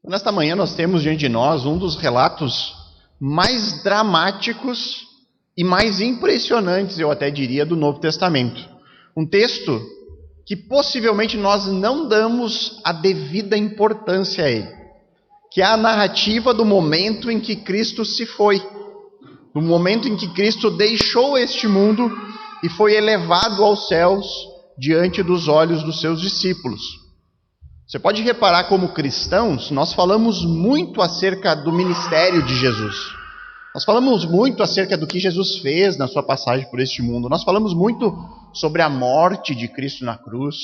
Nesta manhã nós temos diante de nós um dos relatos mais dramáticos e mais impressionantes, eu até diria, do Novo Testamento. Um texto que possivelmente nós não damos a devida importância a ele, que é a narrativa do momento em que Cristo se foi, do momento em que Cristo deixou este mundo e foi elevado aos céus diante dos olhos dos seus discípulos. Você pode reparar, como cristãos, nós falamos muito acerca do ministério de Jesus. Nós falamos muito acerca do que Jesus fez na sua passagem por este mundo. Nós falamos muito sobre a morte de Cristo na cruz.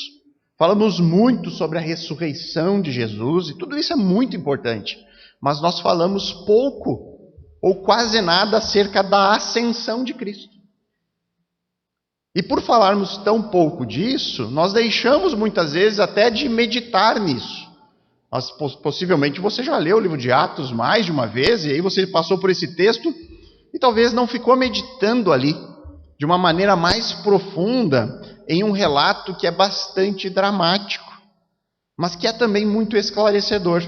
Falamos muito sobre a ressurreição de Jesus, e tudo isso é muito importante. Mas nós falamos pouco, ou quase nada, acerca da ascensão de Cristo. E por falarmos tão pouco disso, nós deixamos muitas vezes até de meditar nisso. Mas, possivelmente você já leu o livro de Atos mais de uma vez, e aí você passou por esse texto e talvez não ficou meditando ali de uma maneira mais profunda em um relato que é bastante dramático, mas que é também muito esclarecedor.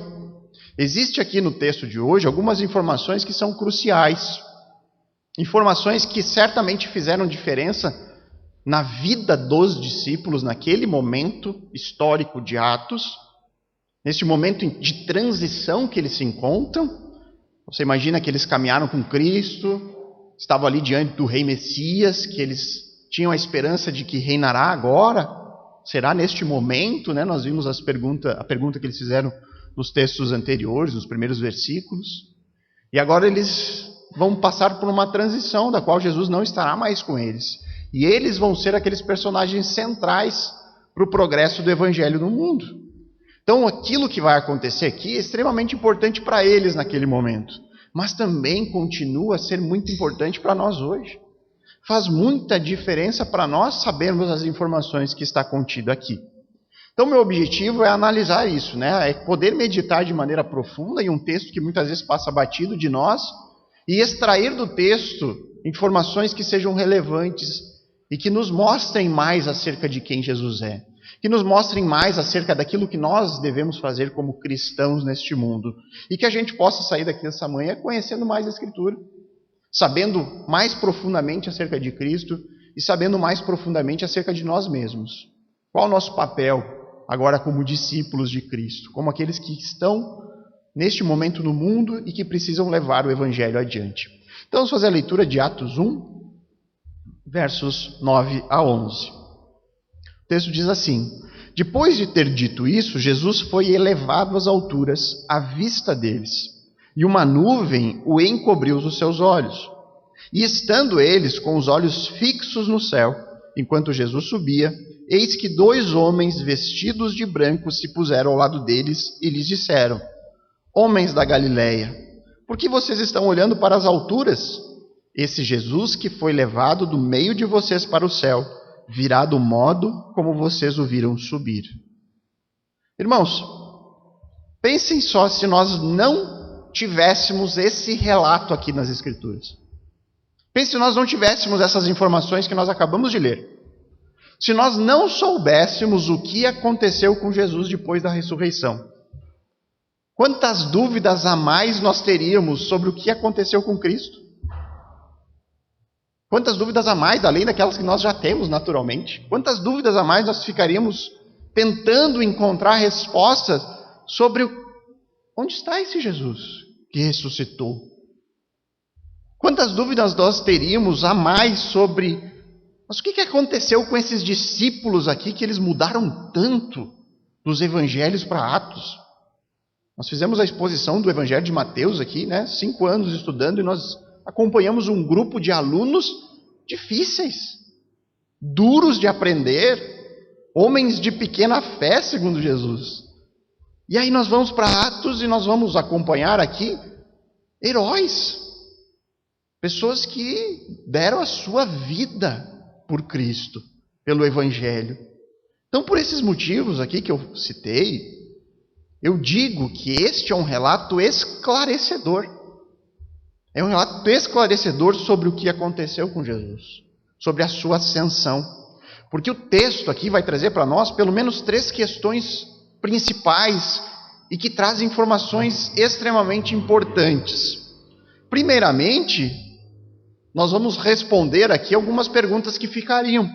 Existe aqui no texto de hoje algumas informações que são cruciais, informações que certamente fizeram diferença na vida dos discípulos naquele momento histórico de Atos, nesse momento de transição que eles se encontram. Você imagina que eles caminharam com Cristo, estavam ali diante do rei Messias, que eles tinham a esperança de que reinará agora. Será neste momento, né? Nós vimos a pergunta que eles fizeram nos textos anteriores, nos primeiros versículos. E agora eles vão passar por uma transição da qual Jesus não estará mais com eles. E eles vão ser aqueles personagens centrais para o progresso do evangelho no mundo. Então, aquilo que vai acontecer aqui é extremamente importante para eles naquele momento, mas também continua a ser muito importante para nós hoje. Faz muita diferença para nós sabermos as informações que está contido aqui. Então, meu objetivo é analisar isso, né? É poder meditar de maneira profunda em um texto que muitas vezes passa batido de nós e extrair do texto informações que sejam relevantes e que nos mostrem mais acerca de quem Jesus é, que nos mostrem mais acerca daquilo que nós devemos fazer como cristãos neste mundo, e que a gente possa sair daqui dessa manhã conhecendo mais a Escritura, sabendo mais profundamente acerca de Cristo e sabendo mais profundamente acerca de nós mesmos. Qual o nosso papel agora como discípulos de Cristo, como aqueles que estão neste momento no mundo e que precisam levar o Evangelho adiante. Então vamos fazer a leitura de Atos 1, versos 9 a 11. O texto diz assim: Depois de ter dito isso, Jesus foi elevado às alturas à vista deles, e uma nuvem o encobriu dos seus olhos. E estando eles com os olhos fixos no céu, enquanto Jesus subia, eis que 2 homens vestidos de branco se puseram ao lado deles e lhes disseram: Homens da Galileia, por que vocês estão olhando para as alturas? Esse Jesus que foi levado do meio de vocês para o céu, virá do modo como vocês o viram subir. Irmãos, pensem só se nós não tivéssemos esse relato aqui nas Escrituras. Pense se nós não tivéssemos essas informações que nós acabamos de ler. Se nós não soubéssemos o que aconteceu com Jesus depois da ressurreição. Quantas dúvidas a mais nós teríamos sobre o que aconteceu com Cristo? Quantas dúvidas a mais, além daquelas que nós já temos naturalmente? Quantas dúvidas a mais nós ficaríamos tentando encontrar respostas sobre onde está esse Jesus que ressuscitou? Quantas dúvidas nós teríamos a mais sobre, mas o que aconteceu com esses discípulos aqui que eles mudaram tanto dos evangelhos para Atos? Nós fizemos a exposição do evangelho de Mateus aqui, né? 5 anos estudando, e nós acompanhamos um grupo de alunos difíceis, duros de aprender, homens de pequena fé, segundo Jesus. E aí nós vamos para Atos e nós vamos acompanhar aqui heróis, pessoas que deram a sua vida por Cristo, pelo Evangelho. Então, por esses motivos aqui que eu citei, eu digo que este é um relato esclarecedor. É um relato esclarecedor sobre o que aconteceu com Jesus, sobre a sua ascensão. Porque o texto aqui vai trazer para nós pelo menos 3 questões principais e que traz informações extremamente importantes. Primeiramente, nós vamos responder aqui algumas perguntas que ficariam.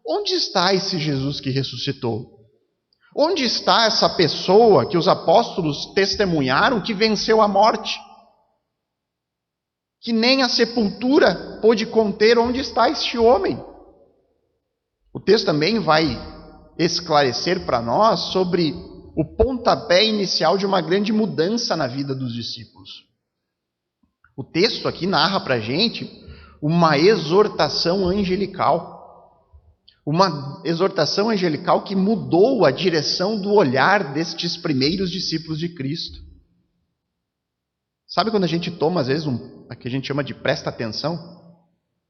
Onde está esse Jesus que ressuscitou? Onde está essa pessoa que os apóstolos testemunharam que venceu a morte? Que nem a sepultura pôde conter. Onde está este homem? O texto também vai esclarecer para nós sobre o pontapé inicial de uma grande mudança na vida dos discípulos. O texto aqui narra para a gente uma exortação angelical. Uma exortação angelical que mudou a direção do olhar destes primeiros discípulos de Cristo. Sabe quando a gente toma, às vezes, o que a gente chama de presta atenção?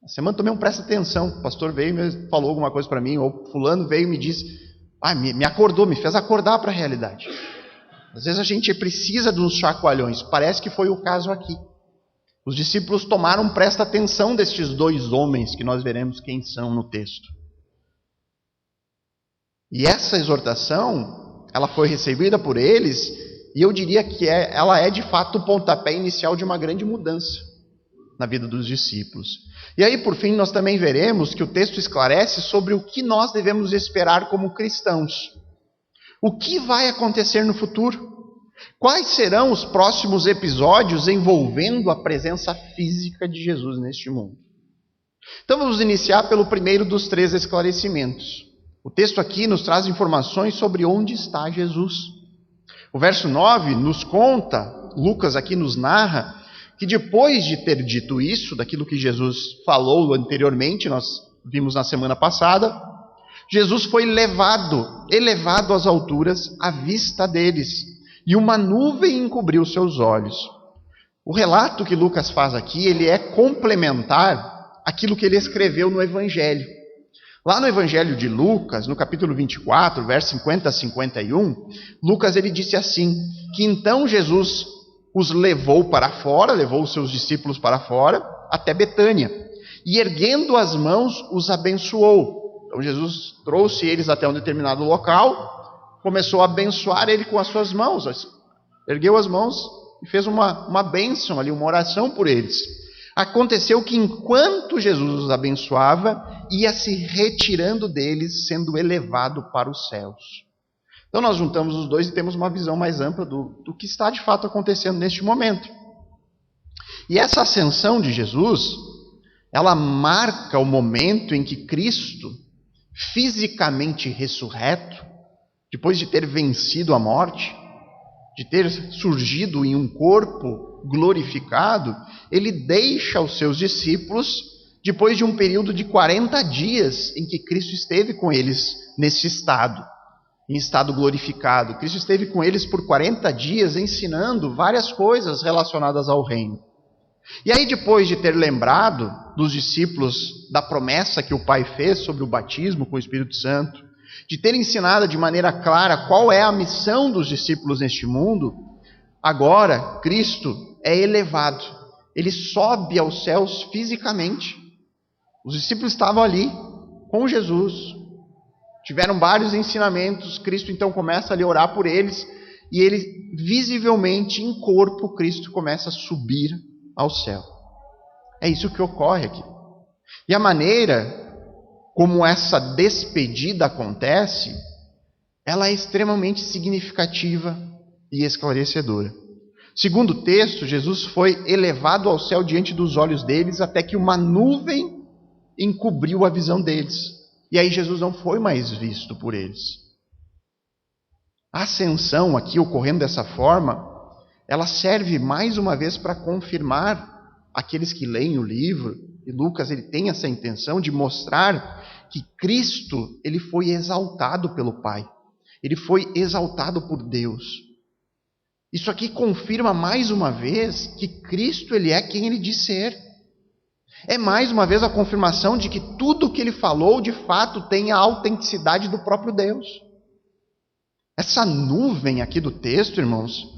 A semana tomei um presta atenção. O pastor veio e falou alguma coisa para mim, ou fulano veio e me disse, me acordou, me fez acordar para a realidade. Às vezes a gente precisa de uns chacoalhões. Parece que foi o caso aqui. Os discípulos tomaram presta atenção destes dois homens, que nós veremos quem são no texto. E essa exortação, ela foi recebida por eles, e eu diria que ela é de fato o pontapé inicial de uma grande mudança na vida dos discípulos. E aí, por fim, nós também veremos que o texto esclarece sobre o que nós devemos esperar como cristãos. O que vai acontecer no futuro? Quais serão os próximos episódios envolvendo a presença física de Jesus neste mundo? Então vamos iniciar pelo primeiro dos 3 esclarecimentos. O texto aqui nos traz informações sobre onde está Jesus. O verso 9 nos conta, Lucas aqui nos narra, que depois de ter dito isso, daquilo que Jesus falou anteriormente, nós vimos na semana passada, Jesus foi elevado às alturas à vista deles, e uma nuvem encobriu seus olhos. O relato que Lucas faz aqui, ele é complementar àquilo que ele escreveu no Evangelho. Lá no Evangelho de Lucas, no capítulo 24, versos 50 a 51, Lucas ele disse assim, que então Jesus os levou para fora, levou os seus discípulos para fora, até Betânia, e erguendo as mãos, os abençoou. Então Jesus trouxe eles até um determinado local, começou a abençoar ele com as suas mãos, ergueu as mãos e fez uma bênção ali, uma oração por eles. Aconteceu que enquanto Jesus os abençoava, ia se retirando deles, sendo elevado para os céus. Então nós juntamos os dois e temos uma visão mais ampla do que está de fato acontecendo neste momento. E essa ascensão de Jesus, ela marca o momento em que Cristo, fisicamente ressurreto, depois de ter vencido a morte, de ter surgido em um corpo glorificado, ele deixa os seus discípulos depois de um período de 40 dias em que Cristo esteve com eles nesse estado, em estado glorificado. Cristo esteve com eles por 40 dias ensinando várias coisas relacionadas ao reino. E aí, depois de ter lembrado dos discípulos da promessa que o Pai fez sobre o batismo com o Espírito Santo, de ter ensinado de maneira clara qual é a missão dos discípulos neste mundo, agora Cristo é elevado. Ele sobe aos céus fisicamente. Os discípulos estavam ali com Jesus, tiveram vários ensinamentos. Cristo então começa a orar por eles, e ele visivelmente em corpo, Cristo começa a subir ao céu. É isso que ocorre aqui. E a maneira como essa despedida acontece, ela é extremamente significativa e esclarecedora. Segundo o texto, Jesus foi elevado ao céu diante dos olhos deles, até que uma nuvem encobriu a visão deles. E aí Jesus não foi mais visto por eles. A ascensão aqui ocorrendo dessa forma, ela serve mais uma vez para confirmar aqueles que leem o livro, e Lucas ele tem essa intenção de mostrar que Cristo ele foi exaltado pelo Pai. Ele foi exaltado por Deus. Isso aqui confirma mais uma vez que Cristo ele é quem ele diz ser. É mais uma vez a confirmação de que tudo o que ele falou de fato tem a autenticidade do próprio Deus. Essa nuvem aqui do texto, irmãos,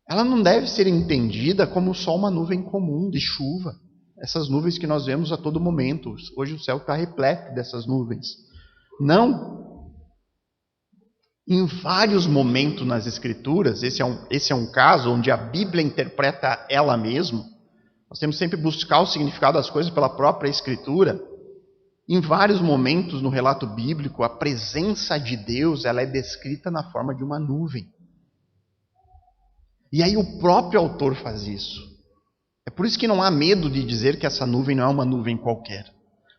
ela não deve ser entendida como só uma nuvem comum de chuva. Essas nuvens que nós vemos a todo momento. Hoje o céu está repleto dessas nuvens. Não. Em vários momentos nas Escrituras, esse é um caso onde a Bíblia interpreta ela mesma. Nós temos sempre que buscar o significado das coisas pela própria Escritura. Em vários momentos no relato bíblico, a presença de Deus ela é descrita na forma de uma nuvem. E aí o próprio autor faz isso. É por isso que não há medo de dizer que essa nuvem não é uma nuvem qualquer,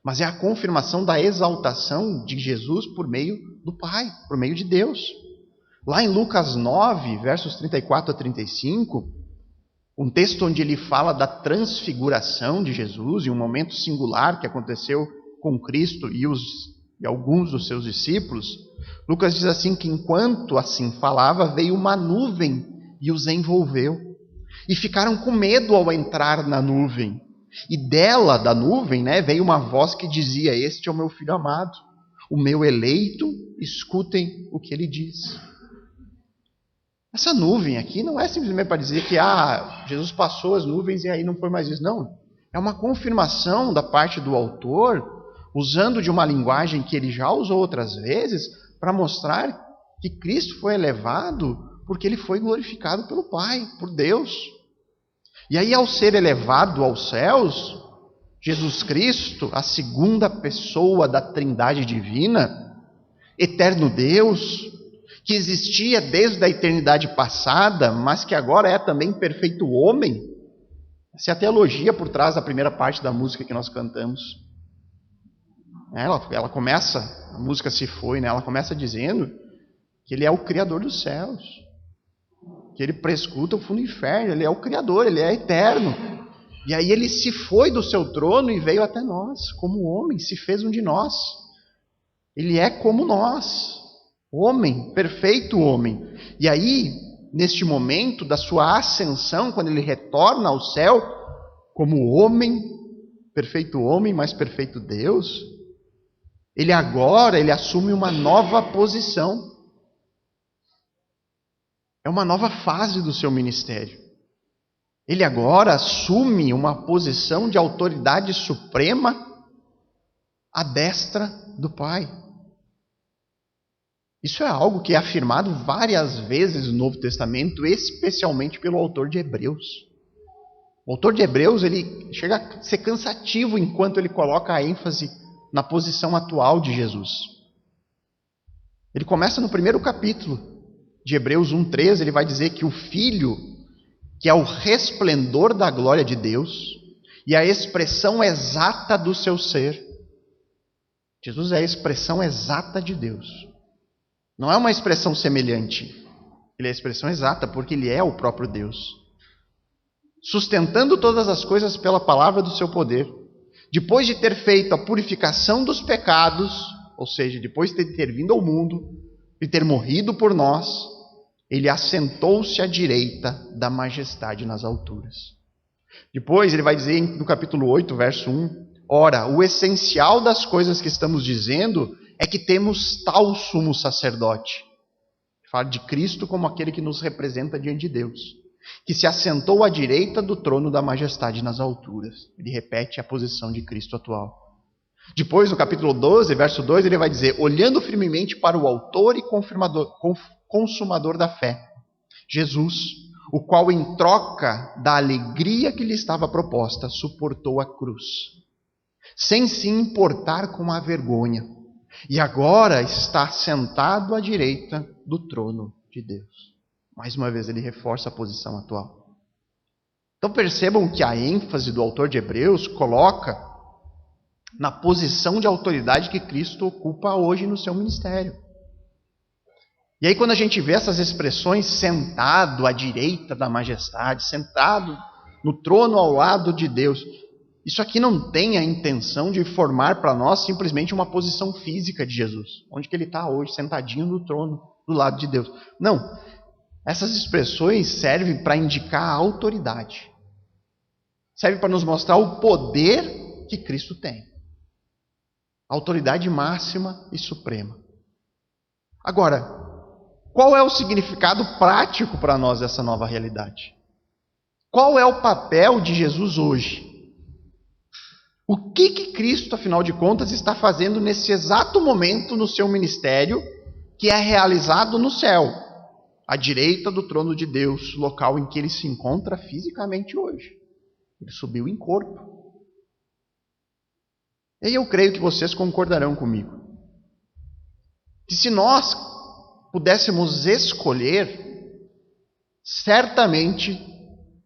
mas é a confirmação da exaltação de Jesus por meio do Pai, por meio de Deus. Lá em Lucas 9, versos 34 a 35, um texto onde ele fala da transfiguração de Jesus, em um momento singular que aconteceu com Cristo e alguns dos seus discípulos, Lucas diz assim que enquanto assim falava, veio uma nuvem e os envolveu. E ficaram com medo ao entrar na nuvem. E dela, da nuvem, veio uma voz que dizia: este é o meu filho amado, o meu eleito, escutem o que ele diz. Essa nuvem aqui não é simplesmente para dizer que Jesus passou as nuvens e aí não foi mais isso. Não, é uma confirmação da parte do autor, usando de uma linguagem que ele já usou outras vezes, para mostrar que Cristo foi elevado porque ele foi glorificado pelo Pai, por Deus. E aí, ao ser elevado aos céus, Jesus Cristo, a segunda pessoa da Trindade Divina, eterno Deus, que existia desde a eternidade passada, mas que agora é também perfeito homem. Essa é a teologia por trás da primeira parte da música que nós cantamos. Ela começa, a música Se Foi, ela começa dizendo que ele é o Criador dos céus, que ele prescuta o fundo do inferno, ele é o Criador, ele é eterno. E aí ele se foi do seu trono e veio até nós, como homem, se fez um de nós. Ele é como nós, homem, perfeito homem. E aí, neste momento da sua ascensão, quando ele retorna ao céu, como homem, mas perfeito Deus, ele assume uma nova posição. É uma nova fase do seu ministério. Ele agora assume uma posição de autoridade suprema à destra do Pai. Isso é algo que é afirmado várias vezes no Novo Testamento, especialmente pelo autor de Hebreus. O autor de Hebreus ele chega a ser cansativo enquanto ele coloca a ênfase na posição atual de Jesus. Ele começa no primeiro capítulo de Hebreus 1:13, ele vai dizer que o Filho, que é o resplendor da glória de Deus e a expressão exata do seu ser. Jesus é a expressão exata de Deus. Não é uma expressão semelhante. Ele é a expressão exata, porque ele é o próprio Deus. Sustentando todas as coisas pela palavra do seu poder. Depois de ter feito a purificação dos pecados, ou seja, depois de ter vindo ao mundo e ter morrido por nós, ele assentou-se à direita da majestade nas alturas. Depois ele vai dizer no capítulo 8, verso 1, ora, o essencial das coisas que estamos dizendo é que temos tal sumo sacerdote. Fala de Cristo como aquele que nos representa diante de Deus, que se assentou à direita do trono da majestade nas alturas. Ele repete a posição de Cristo atual. Depois, no capítulo 12, verso 2, ele vai dizer, olhando firmemente para o autor e consumador da fé, Jesus, o qual em troca da alegria que lhe estava proposta, suportou a cruz, sem se importar com a vergonha, e agora está sentado à direita do trono de Deus. Mais uma vez ele reforça a posição atual. Então percebam que a ênfase do autor de Hebreus coloca na posição de autoridade que Cristo ocupa hoje no seu ministério. E aí quando a gente vê essas expressões, sentado à direita da majestade, sentado no trono ao lado de Deus, isso aqui não tem a intenção de formar para nós simplesmente uma posição física de Jesus, onde que ele está hoje, sentadinho no trono do lado de Deus. Não, essas expressões servem para indicar a autoridade, servem para nos mostrar o poder que Cristo tem. Autoridade máxima e suprema. Agora, qual é o significado prático para nós dessa nova realidade? Qual é o papel de Jesus hoje? O que Cristo, afinal de contas, está fazendo nesse exato momento no seu ministério que é realizado no céu, à direita do trono de Deus, local em que ele se encontra fisicamente hoje. Ele subiu em corpo. E eu creio que vocês concordarão comigo. Que se nós pudéssemos escolher, certamente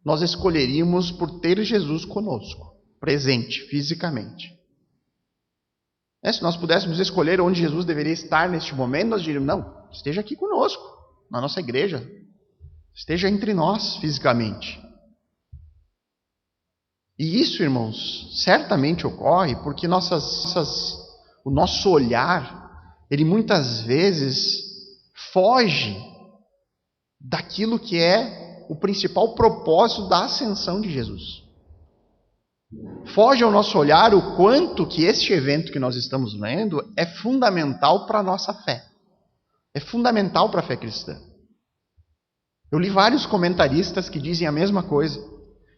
nós escolheríamos por ter Jesus conosco, presente, fisicamente. Se nós pudéssemos escolher onde Jesus deveria estar neste momento, nós diríamos, não, esteja aqui conosco, na nossa igreja. Esteja entre nós fisicamente. E isso, irmãos, certamente ocorre porque o nosso olhar, ele muitas vezes foge daquilo que é o principal propósito da ascensão de Jesus. Foge ao nosso olhar o quanto que este evento que nós estamos vendo é fundamental para a nossa fé. É fundamental para a fé cristã. Eu li vários comentaristas que dizem a mesma coisa,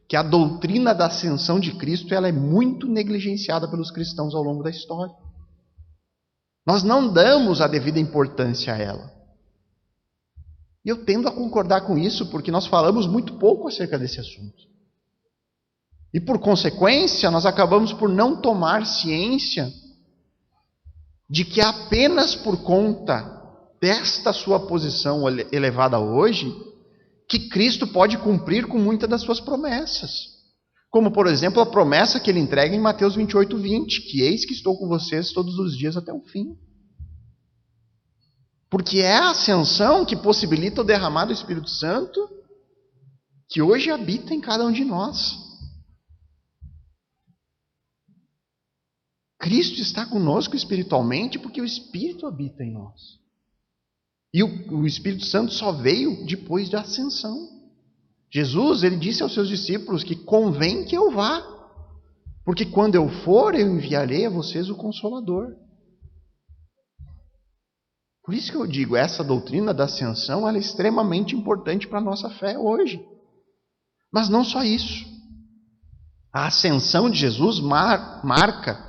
que a doutrina da ascensão de Cristo ela é muito negligenciada pelos cristãos ao longo da história. Nós não damos a devida importância a ela. E eu tendo a concordar com isso porque nós falamos muito pouco acerca desse assunto. E por consequência, nós acabamos por não tomar ciência de que apenas por conta desta sua posição elevada hoje, que Cristo pode cumprir com muitas das suas promessas. Como, por exemplo, a promessa que ele entrega em Mateus 28:20, que eis que estou com vocês todos os dias até o fim. Porque é a ascensão que possibilita o derramar do Espírito Santo, que hoje habita em cada um de nós. Cristo está conosco espiritualmente porque o Espírito habita em nós. E o Espírito Santo só veio depois da ascensão. Jesus, ele disse aos seus discípulos que convém que eu vá, porque quando eu for, eu enviarei a vocês o Consolador. Por isso que eu digo, essa doutrina da ascensão ela é extremamente importante para a nossa fé hoje. Mas não só isso. A ascensão de Jesus marca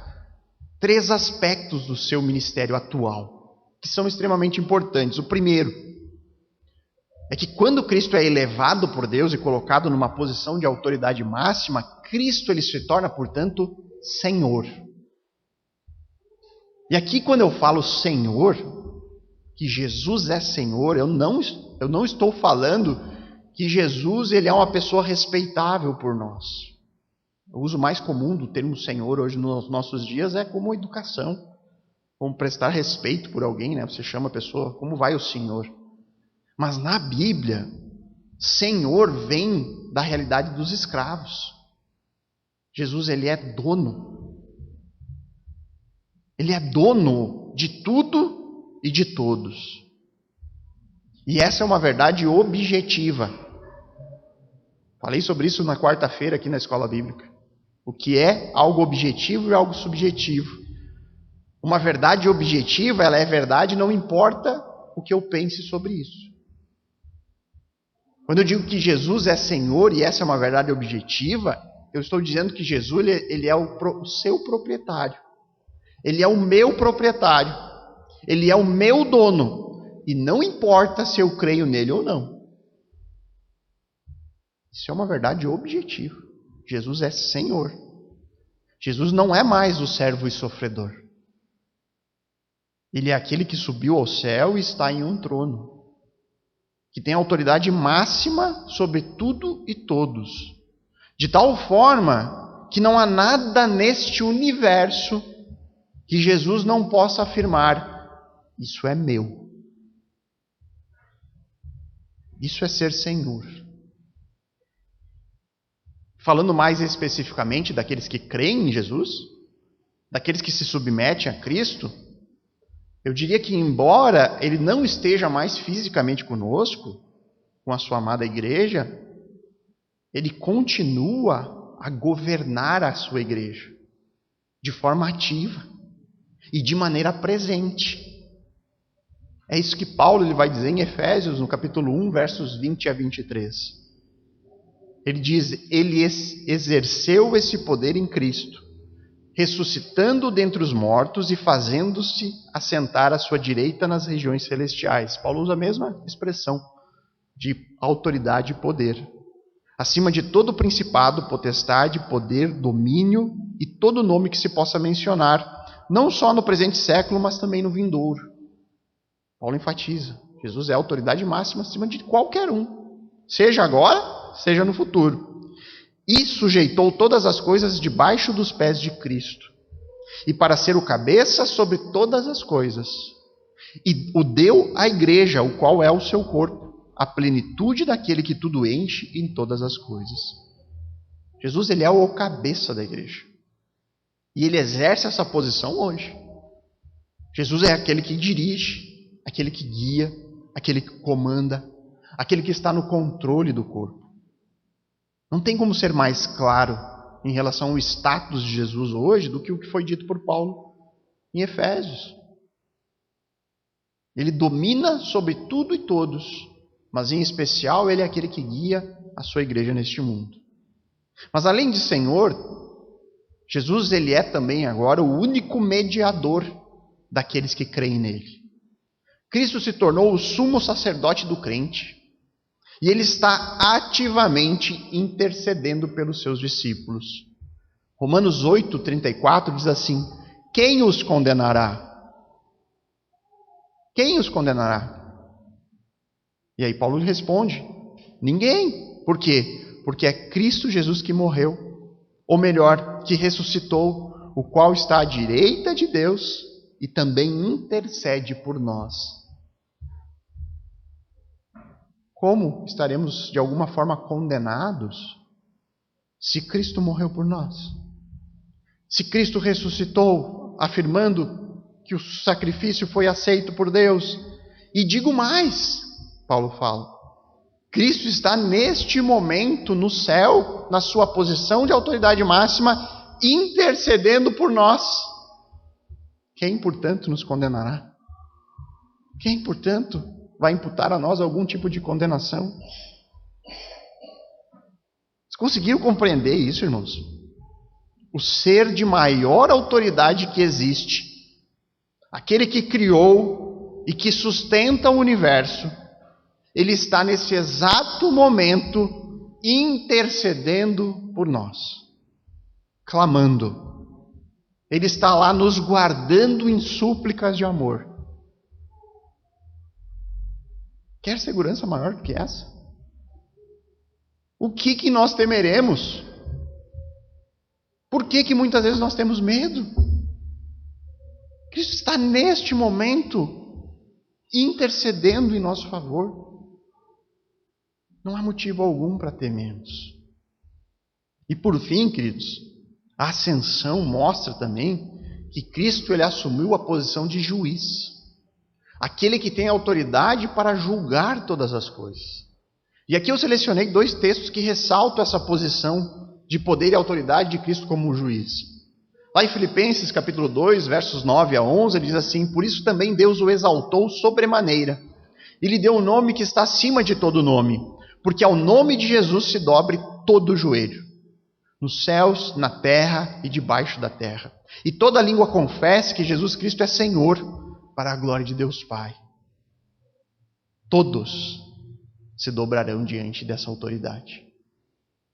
3 aspectos do seu ministério atual, que são extremamente importantes. O primeiro é que quando Cristo é elevado por Deus e colocado numa posição de autoridade máxima, Cristo ele se torna, portanto, Senhor. E aqui quando eu falo Senhor, que Jesus é Senhor, eu não estou falando que Jesus ele é uma pessoa respeitável por nós. O uso mais comum do termo Senhor hoje nos nossos dias é como educação. Como prestar respeito por alguém, né? Você chama a pessoa, como vai o Senhor? Mas na Bíblia, Senhor vem da realidade dos escravos. Jesus, ele é dono. Ele é dono de tudo e de todos. E essa é uma verdade objetiva. Falei sobre isso na quarta-feira aqui na escola bíblica. O que é algo objetivo e algo subjetivo. Uma verdade objetiva, ela é verdade, não importa o que eu pense sobre isso. Quando eu digo que Jesus é Senhor e essa é uma verdade objetiva, eu estou dizendo que Jesus ele é o seu proprietário. Ele é o meu proprietário. Ele é o meu dono. E não importa se eu creio nele ou não. Isso é uma verdade objetiva. Jesus é Senhor. Jesus não é mais o servo e sofredor. Ele é aquele que subiu ao céu e está em um trono, que tem autoridade máxima sobre tudo e todos, de tal forma que não há nada neste universo que Jesus não possa afirmar, isso é meu. Isso é ser Senhor. Falando mais especificamente daqueles que creem em Jesus, daqueles que se submetem a Cristo, eu diria que embora ele não esteja mais fisicamente conosco, com a sua amada igreja, ele continua a governar a sua igreja de forma ativa e de maneira presente. É isso que Paulo ele vai dizer em Efésios, no capítulo 1, versos 20 a 23. Ele diz, ele exerceu esse poder em Cristo, ressuscitando dentre os mortos e fazendo-se assentar à sua direita nas regiões celestiais. Paulo usa a mesma expressão de autoridade e poder. Acima de todo principado, potestade, poder, domínio e todo nome que se possa mencionar, não só no presente século, mas também no vindouro. Paulo enfatiza, Jesus é a autoridade máxima acima de qualquer um, seja agora, seja no futuro. E sujeitou todas as coisas debaixo dos pés de Cristo, e para ser o cabeça sobre todas as coisas, e o deu à igreja, o qual é o seu corpo, a plenitude daquele que tudo enche em todas as coisas. Jesus, ele é o cabeça da igreja. E ele exerce essa posição hoje. Jesus é aquele que dirige, aquele que guia, aquele que comanda, aquele que está no controle do corpo. Não tem como ser mais claro em relação ao status de Jesus hoje do que o que foi dito por Paulo em Efésios. Ele domina sobre tudo e todos, mas em especial ele é aquele que guia a sua igreja neste mundo. Mas além de Senhor, Jesus, ele é também agora o único mediador daqueles que creem nele. Cristo se tornou o sumo sacerdote do crente e ele está ativamente intercedendo pelos seus discípulos. Romanos 8:34 diz assim: quem os condenará? Quem os condenará? E aí Paulo responde: ninguém. Por quê? Porque é Cristo Jesus que morreu, ou melhor, que ressuscitou, o qual está à direita de Deus e também intercede por nós. Como estaremos de alguma forma condenados se Cristo morreu por nós? Se Cristo ressuscitou, afirmando que o sacrifício foi aceito por Deus. E digo mais, Paulo fala, Cristo está neste momento no céu, na sua posição de autoridade máxima, intercedendo por nós. Quem, portanto, nos condenará? Quem, portanto, vai imputar a nós algum tipo de condenação? Vocês conseguiram compreender isso, irmãos? O ser de maior autoridade que existe, aquele que criou e que sustenta o universo, ele está nesse exato momento intercedendo por nós, clamando. Ele está lá nos guardando em súplicas de amor. Quer segurança maior do que essa? O que nós temeremos? Por que muitas vezes nós temos medo? Cristo está neste momento intercedendo em nosso favor. Não há motivo algum para temermos. E por fim, queridos, a ascensão mostra também que Cristo, ele assumiu a posição de juiz. Aquele que tem autoridade para julgar todas as coisas. E aqui eu selecionei 2 textos que ressaltam essa posição de poder e autoridade de Cristo como juiz. Lá em Filipenses capítulo 2, versos 9 a 11, ele diz assim: por isso também Deus o exaltou sobremaneira, e lhe deu um nome que está acima de todo nome, porque ao nome de Jesus se dobre todo o joelho, nos céus, na terra e debaixo da terra, e toda língua confesse que Jesus Cristo é Senhor, para a glória de Deus Pai. Todos se dobrarão diante dessa autoridade.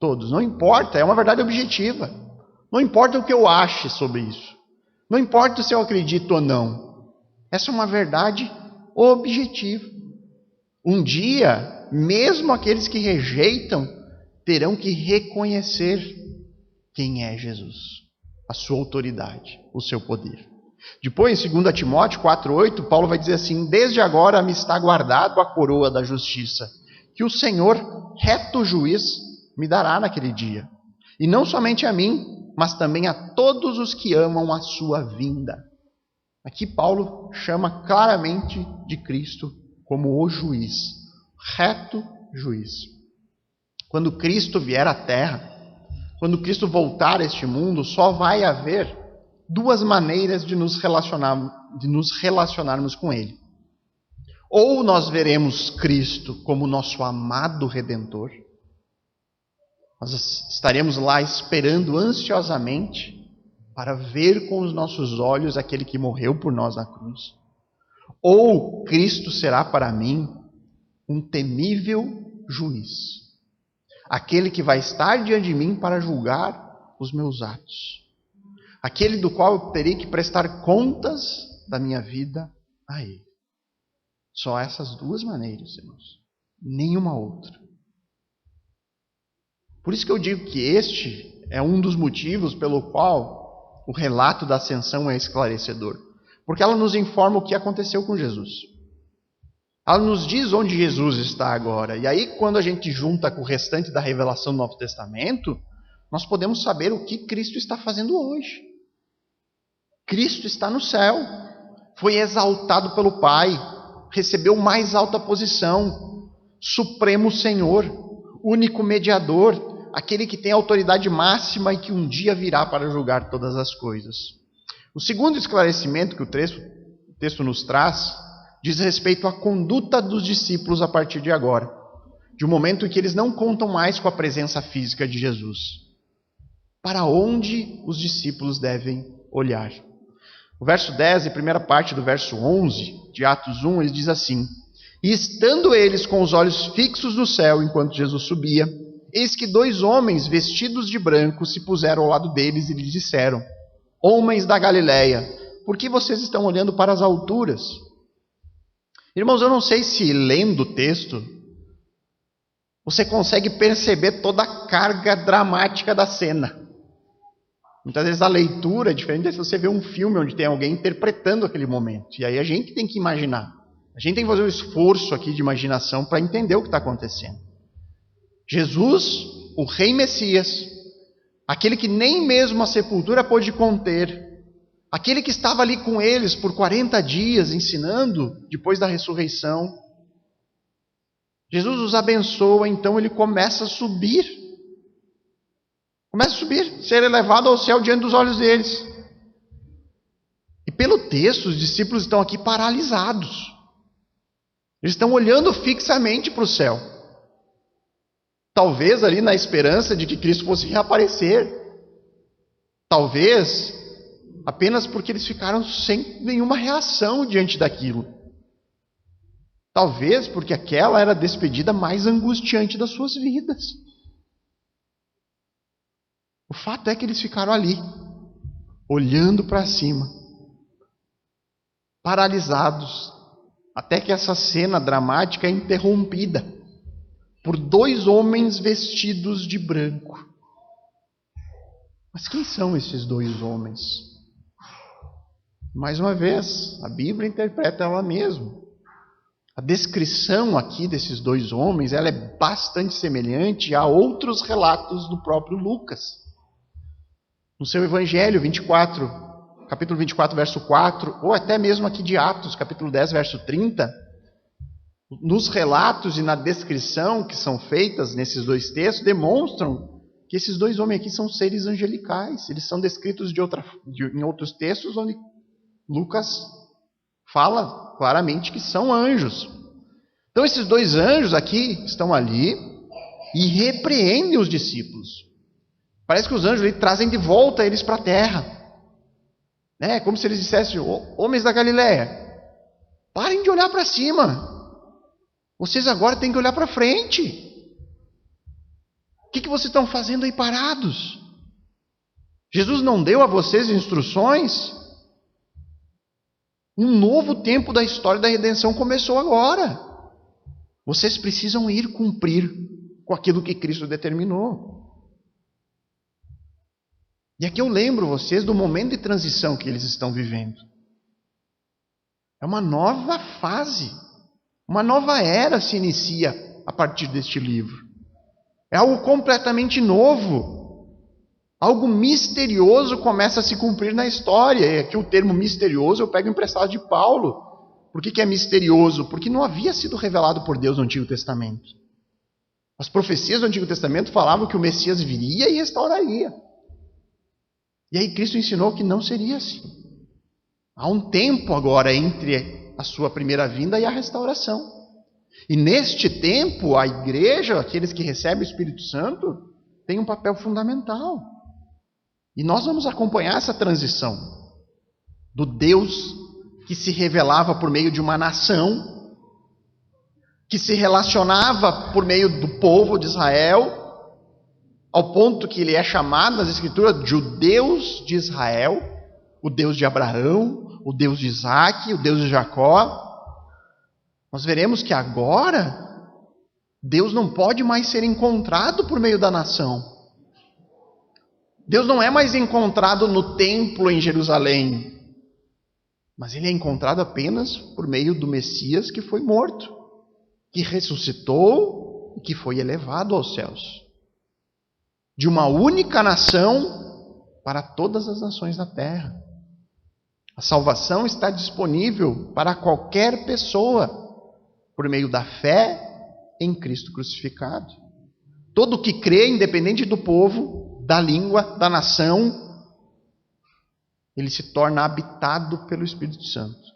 Todos, não importa, é uma verdade objetiva. Não importa o que eu ache sobre isso. Não importa se eu acredito ou não. Essa é uma verdade objetiva. Um dia, mesmo aqueles que rejeitam, terão que reconhecer quem é Jesus, a sua autoridade, o seu poder. Depois, em 2 Timóteo 4,8, Paulo vai dizer assim: desde agora me está guardado a coroa da justiça, que o Senhor, reto juiz, me dará naquele dia. E não somente a mim, mas também a todos os que amam a sua vinda. Aqui Paulo chama claramente de Cristo como o juiz, reto juiz. Quando Cristo vier à terra, quando Cristo voltar a este mundo, só vai haver 2 maneiras de nos relacionarmos com Ele. Ou nós veremos Cristo como nosso amado Redentor, nós estaremos lá esperando ansiosamente para ver com os nossos olhos aquele que morreu por nós na cruz. Ou Cristo será para mim um temível juiz, aquele que vai estar diante de mim para julgar os meus atos, aquele do qual eu terei que prestar contas da minha vida a Ele. Só essas duas maneiras, irmãos, nenhuma outra. Por isso que eu digo que este é um dos motivos pelo qual o relato da ascensão é esclarecedor. Porque ela nos informa o que aconteceu com Jesus. Ela nos diz onde Jesus está agora. E aí, quando a gente junta com o restante da revelação do Novo Testamento, nós podemos saber o que Cristo está fazendo hoje. Cristo está no céu, foi exaltado pelo Pai, recebeu mais alta posição, Supremo Senhor, único mediador, aquele que tem autoridade máxima e que um dia virá para julgar todas as coisas. O segundo esclarecimento que o texto nos traz diz respeito à conduta dos discípulos a partir de agora, de um momento em que eles não contam mais com a presença física de Jesus. Para onde os discípulos devem olhar? O verso 10 e primeira parte do verso 11 de Atos 1, ele diz assim: E estando eles com os olhos fixos no céu enquanto Jesus subia, eis que 2 homens vestidos de branco se puseram ao lado deles e lhes disseram: Homens da Galileia, por que vocês estão olhando para as alturas? Irmãos, eu não sei se lendo o texto, você consegue perceber toda a carga dramática da cena. Muitas vezes a leitura é diferente se você vê um filme onde tem alguém interpretando aquele momento. E aí a gente tem que imaginar. A gente tem que fazer um esforço aqui de imaginação para entender o que está acontecendo. Jesus, o Rei Messias, aquele que nem mesmo a sepultura pôde conter, aquele que estava ali com eles por 40 dias ensinando depois da ressurreição. Jesus os abençoa, então ele começa a subir. Começa a subir, ser elevado ao céu diante dos olhos deles. E pelo texto, os discípulos estão aqui paralisados. Eles estão olhando fixamente para o céu. Talvez ali na esperança de que Cristo fosse reaparecer. Talvez apenas porque eles ficaram sem nenhuma reação diante daquilo. Talvez porque aquela era a despedida mais angustiante das suas vidas. O fato é que eles ficaram ali, olhando para cima, paralisados, até que essa cena dramática é interrompida por 2 homens vestidos de branco. Mas quem são esses 2 homens? Mais uma vez, a Bíblia interpreta ela mesma. A descrição aqui desses 2 homens, ela é bastante semelhante a outros relatos do próprio Lucas. No seu Evangelho 24, capítulo 24, verso 4, ou até mesmo aqui de Atos, capítulo 10, verso 30, nos relatos e na descrição que são feitas nesses 2 textos, demonstram que esses 2 homens aqui são seres angelicais. Eles são descritos em outros textos onde Lucas fala claramente que são anjos. Então esses 2 anjos aqui estão ali e repreendem os discípulos. Parece que os anjos ali trazem de volta eles para a terra. É como se eles dissessem: homens da Galileia, parem de olhar para cima. Vocês agora têm que olhar para frente. O que vocês estão fazendo aí parados? Jesus não deu a vocês instruções? Um novo tempo da história da redenção começou agora. Vocês precisam ir cumprir com aquilo que Cristo determinou. E aqui eu lembro vocês do momento de transição que eles estão vivendo. É uma nova fase, uma nova era se inicia a partir deste livro. É algo completamente novo. Algo misterioso começa a se cumprir na história. E aqui o termo misterioso eu pego emprestado de Paulo. Por que é misterioso? Porque não havia sido revelado por Deus no Antigo Testamento. As profecias do Antigo Testamento falavam que o Messias viria e restauraria. E aí Cristo ensinou que não seria assim. Há um tempo agora entre a sua primeira vinda e a restauração. E neste tempo, a igreja, aqueles que recebem o Espírito Santo, tem um papel fundamental. E nós vamos acompanhar essa transição do Deus que se revelava por meio de uma nação, que se relacionava por meio do povo de Israel, ao ponto que ele é chamado nas Escrituras de o Deus de Israel, o Deus de Abraão, o Deus de Isaac, o Deus de Jacó. Nós veremos que agora Deus não pode mais ser encontrado por meio da nação. Deus não é mais encontrado no templo em Jerusalém, mas ele é encontrado apenas por meio do Messias que foi morto, que ressuscitou e que foi elevado aos céus. De uma única nação para todas as nações da terra. A salvação está disponível para qualquer pessoa por meio da fé em Cristo crucificado. Todo que crê, independente do povo, da língua, da nação, ele se torna habitado pelo Espírito Santo.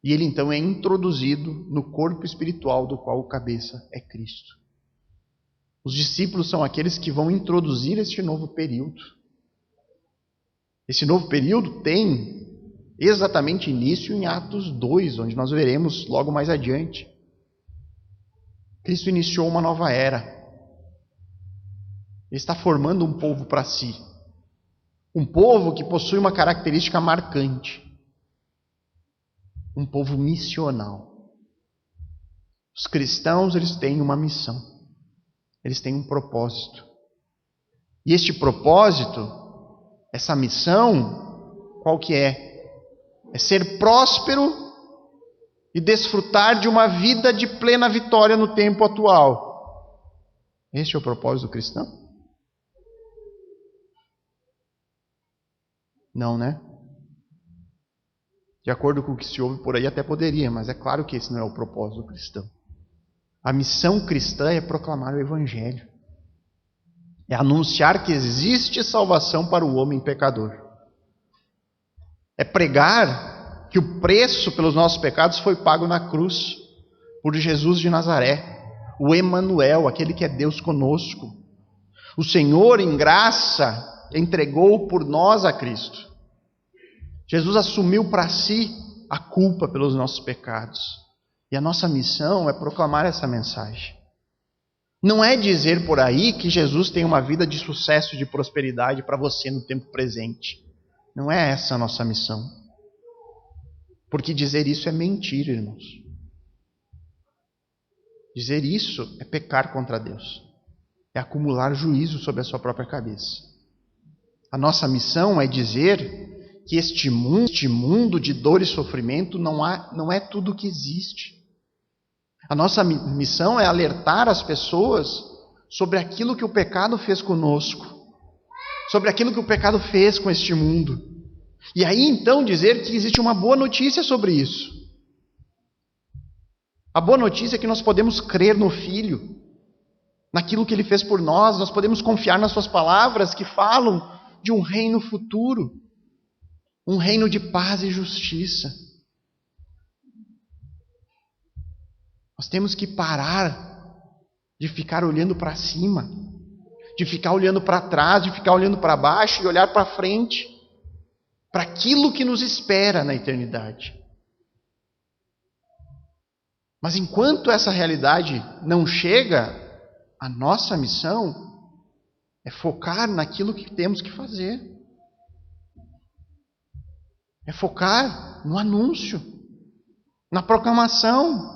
E ele então é introduzido no corpo espiritual do qual o cabeça é Cristo. Os discípulos são aqueles que vão introduzir este novo período. Esse novo período tem exatamente início em Atos 2, onde nós veremos logo mais adiante. Cristo iniciou uma nova era. Ele está formando um povo para si. Um povo que possui uma característica marcante. Um povo missional. Os cristãos, eles têm uma missão. Eles têm um propósito. E este propósito, essa missão, qual que é? É ser próspero e desfrutar de uma vida de plena vitória no tempo atual. Este é o propósito do cristão? Não, né? De acordo com o que se ouve por aí, até poderia, mas é claro que esse não é o propósito do cristão. A missão cristã é proclamar o Evangelho. É anunciar que existe salvação para o homem pecador. É pregar que o preço pelos nossos pecados foi pago na cruz, por Jesus de Nazaré, o Emanuel, aquele que é Deus conosco. O Senhor, em graça, entregou por nós a Cristo. Jesus assumiu para si a culpa pelos nossos pecados. E a nossa missão é proclamar essa mensagem. Não é dizer por aí que Jesus tem uma vida de sucesso e de prosperidade para você no tempo presente. Não é essa a nossa missão. Porque dizer isso é mentir, irmãos. Dizer isso é pecar contra Deus. É acumular juízo sobre a sua própria cabeça. A nossa missão é dizer que este mundo de dor e sofrimento não é tudo o que existe. A nossa missão é alertar as pessoas sobre aquilo que o pecado fez conosco, sobre aquilo que o pecado fez com este mundo. E aí então dizer que existe uma boa notícia sobre isso. A boa notícia é que nós podemos crer no Filho, naquilo que Ele fez por nós podemos confiar nas suas palavras que falam de um reino futuro, um reino de paz e justiça. Nós temos que parar de ficar olhando para cima, de ficar olhando para trás, de ficar olhando para baixo e olhar para frente, para aquilo que nos espera na eternidade. Mas enquanto essa realidade não chega, a nossa missão é focar naquilo que temos que fazer. É focar no anúncio, na proclamação.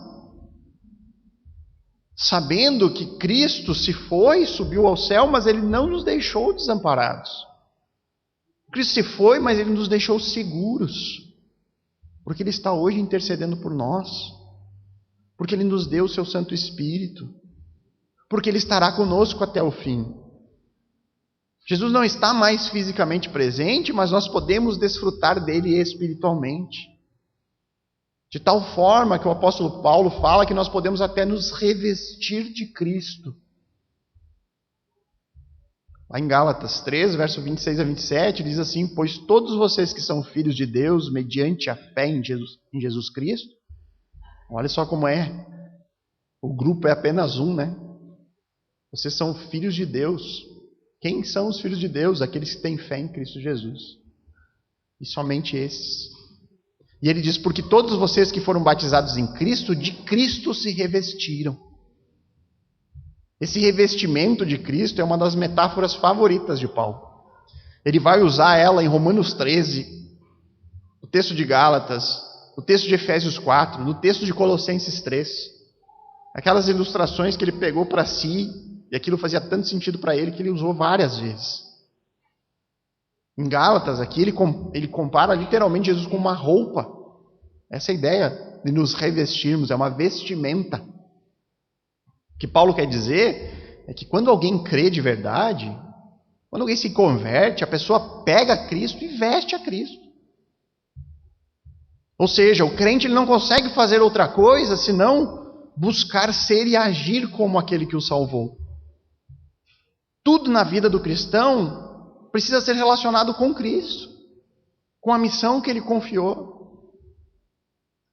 Sabendo que Cristo se foi, subiu ao céu, mas Ele não nos deixou desamparados. Cristo se foi, mas Ele nos deixou seguros. Porque Ele está hoje intercedendo por nós. Porque Ele nos deu o Seu Santo Espírito. Porque Ele estará conosco até o fim. Jesus não está mais fisicamente presente, mas nós podemos desfrutar dele espiritualmente. De tal forma que o apóstolo Paulo fala que nós podemos até nos revestir de Cristo. Lá em Gálatas 3, verso 26 a 27, diz assim: pois todos vocês que são filhos de Deus, mediante a fé em Jesus Cristo, olha só como é, o grupo é apenas um, né? Vocês são filhos de Deus, Quem são os filhos de Deus? Aqueles que têm fé em Cristo Jesus. E somente esses. E ele diz, porque todos vocês que foram batizados em Cristo, de Cristo se revestiram. Esse revestimento de Cristo é uma das metáforas favoritas de Paulo. Ele vai usar ela em Romanos 13, no texto de Gálatas, no texto de Efésios 4, no texto de Colossenses 3. Aquelas ilustrações que ele pegou para si, e aquilo fazia tanto sentido para ele que ele usou várias vezes. Em Gálatas, aqui, ele compara literalmente Jesus com uma roupa. Essa é a ideia de nos revestirmos, é uma vestimenta. O que Paulo quer dizer é que quando alguém crê de verdade, quando alguém se converte, a pessoa pega Cristo e veste a Cristo. Ou seja, o crente ele não consegue fazer outra coisa senão buscar ser e agir como aquele que o salvou. Tudo na vida do cristão precisa ser relacionado com Cristo, com a missão que ele confiou.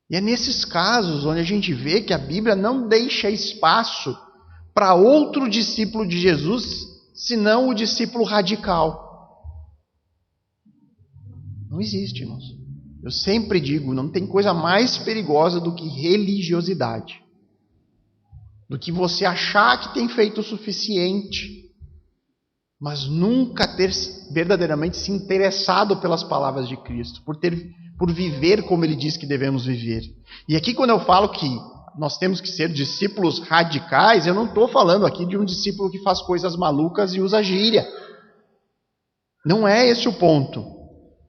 E é nesses casos onde a gente vê que a Bíblia não deixa espaço para outro discípulo de Jesus, senão o discípulo radical. Não existe, irmãos. Eu sempre digo, não tem coisa mais perigosa do que religiosidade. Do que você achar que tem feito o suficiente, mas nunca ter verdadeiramente se interessado pelas palavras de Cristo, por viver como ele diz que devemos viver. E aqui quando eu falo que nós temos que ser discípulos radicais, eu não estou falando aqui de um discípulo que faz coisas malucas e usa gíria. Não é esse o ponto.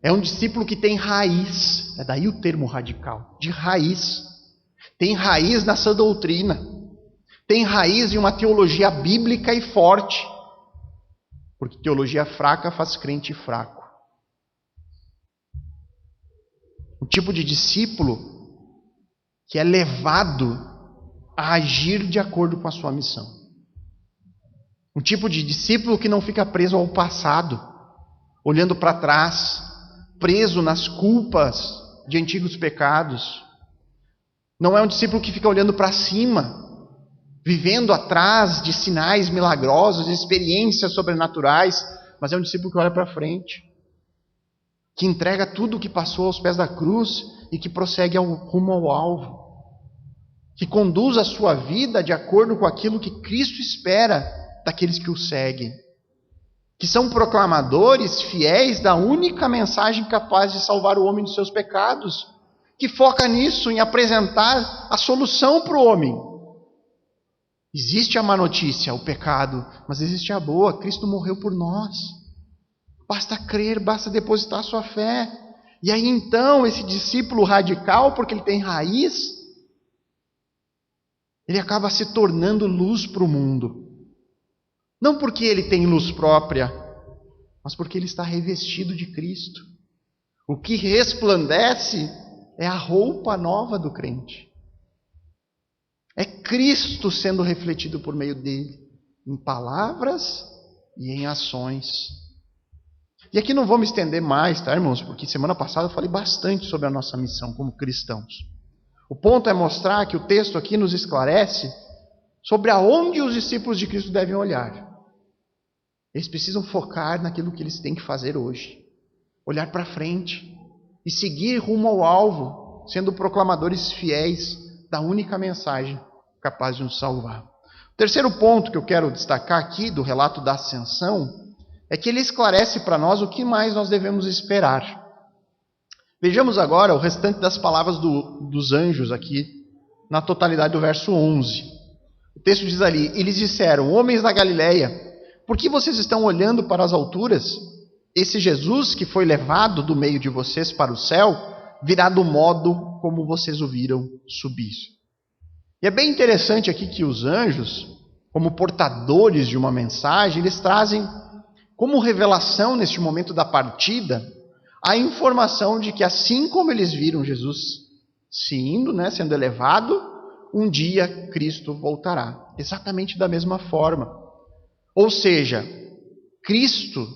É um discípulo que tem raiz, é daí o termo radical, de raiz. Tem raiz na sã doutrina, tem raiz em uma teologia bíblica e forte. Porque teologia fraca faz crente fraco. Um tipo de discípulo que é levado a agir de acordo com a sua missão. Um tipo de discípulo que não fica preso ao passado, olhando para trás, preso nas culpas de antigos pecados. Não é um discípulo que fica olhando para cima, vivendo atrás de sinais milagrosos, experiências sobrenaturais, mas é um discípulo que olha para frente, que entrega tudo o que passou aos pés da cruz e que prossegue rumo ao alvo, que conduz a sua vida de acordo com aquilo que Cristo espera daqueles que o seguem, que são proclamadores fiéis da única mensagem capaz de salvar o homem dos seus pecados, que foca nisso, em apresentar a solução para o homem. Existe a má notícia, o pecado, mas existe a boa, Cristo morreu por nós. Basta crer, basta depositar sua fé. E aí então, esse discípulo radical, porque ele tem raiz, ele acaba se tornando luz para o mundo. Não porque ele tem luz própria, mas porque ele está revestido de Cristo. O que resplandece é a roupa nova do crente. É Cristo sendo refletido por meio dele, em palavras e em ações. E aqui não vou me estender mais, tá, irmãos? Porque semana passada eu falei bastante sobre a nossa missão como cristãos. O ponto é mostrar que o texto aqui nos esclarece sobre aonde os discípulos de Cristo devem olhar. Eles precisam focar naquilo que eles têm que fazer hoje. Olhar para frente e seguir rumo ao alvo, sendo proclamadores fiéis da única mensagem capaz de nos salvar. O terceiro ponto que eu quero destacar aqui do relato da ascensão é que ele esclarece para nós o que mais nós devemos esperar. Vejamos agora o restante das palavras dos anjos aqui, na totalidade do verso 11. O texto diz ali, eles disseram, homens da Galileia, por que vocês estão olhando para as alturas? Esse Jesus que foi levado do meio de vocês para o céu, virá do modo como vocês o viram subir. E é bem interessante aqui que os anjos, como portadores de uma mensagem, eles trazem como revelação neste momento da partida, a informação de que assim como eles viram Jesus se indo, sendo elevado, um dia Cristo voltará. Exatamente da mesma forma. Ou seja, Cristo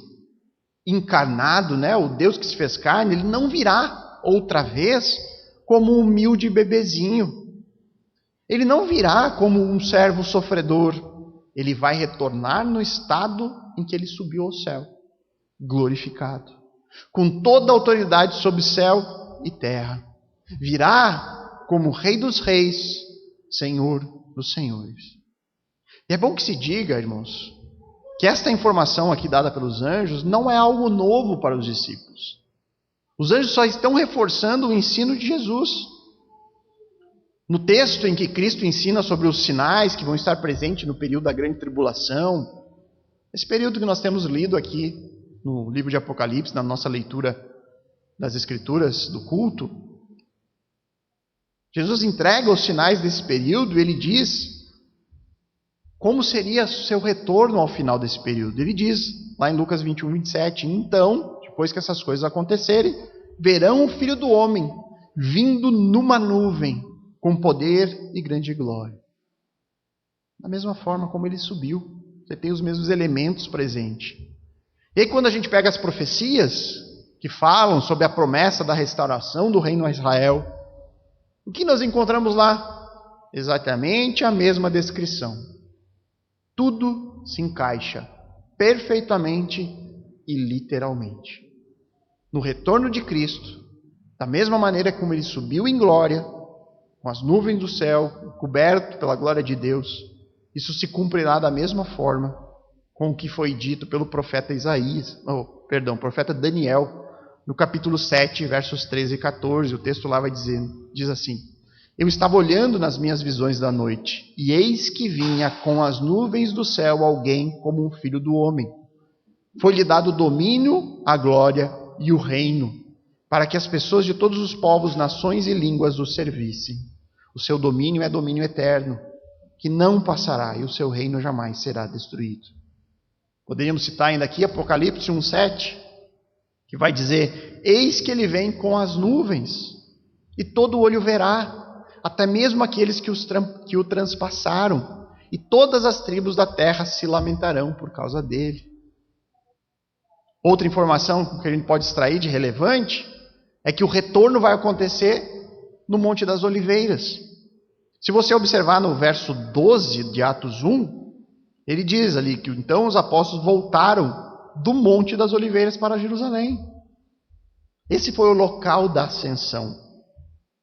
encarnado, o Deus que se fez carne, ele não virá outra vez como um humilde bebezinho. Ele não virá como um servo sofredor. ele vai retornar no estado em que ele subiu ao céu, glorificado, com toda a autoridade sobre céu e terra. Virá como Rei dos Reis, Senhor dos Senhores. E é bom que se diga, irmãos, que esta informação aqui dada pelos anjos não é algo novo para os discípulos. Os anjos só estão reforçando o ensino de Jesus. No texto em que Cristo ensina sobre os sinais que vão estar presentes no período da grande tribulação, esse período que nós temos lido aqui no livro de Apocalipse, na nossa leitura das Escrituras do culto, Jesus entrega os sinais desse período e ele diz como seria seu retorno ao final desse período. Ele diz, lá em Lucas 21, 27, então, depois que essas coisas acontecerem, verão o Filho do Homem vindo numa nuvem, com poder e grande glória. Da mesma forma como ele subiu, você tem os mesmos elementos presentes. E aí quando a gente pega as profecias, que falam sobre a promessa da restauração do reino a Israel, o que nós encontramos lá? Exatamente a mesma descrição. Tudo se encaixa perfeitamente e literalmente. No retorno de Cristo, da mesma maneira como ele subiu em glória, com as nuvens do céu, coberto pela glória de Deus, isso se cumprirá da mesma forma com o que foi dito pelo profeta profeta Daniel, no capítulo 7, versos 13 e 14. O texto lá diz assim: Eu estava olhando nas minhas visões da noite, e eis que vinha com as nuvens do céu alguém como um filho do homem. Foi-lhe dado o domínio, a glória e o reino, para que as pessoas de todos os povos, nações e línguas o servissem. O seu domínio é domínio eterno, que não passará, e o seu reino jamais será destruído. Poderíamos citar ainda aqui Apocalipse 1:7, que vai dizer: Eis que ele vem com as nuvens, e todo olho verá, até mesmo aqueles que o transpassaram, e todas as tribos da terra se lamentarão por causa dele. Outra informação que a gente pode extrair de relevante é que o retorno vai acontecer no Monte das Oliveiras. Se você observar no verso 12 de Atos 1, ele diz ali que então os apóstolos voltaram do Monte das Oliveiras para Jerusalém. Esse foi o local da ascensão.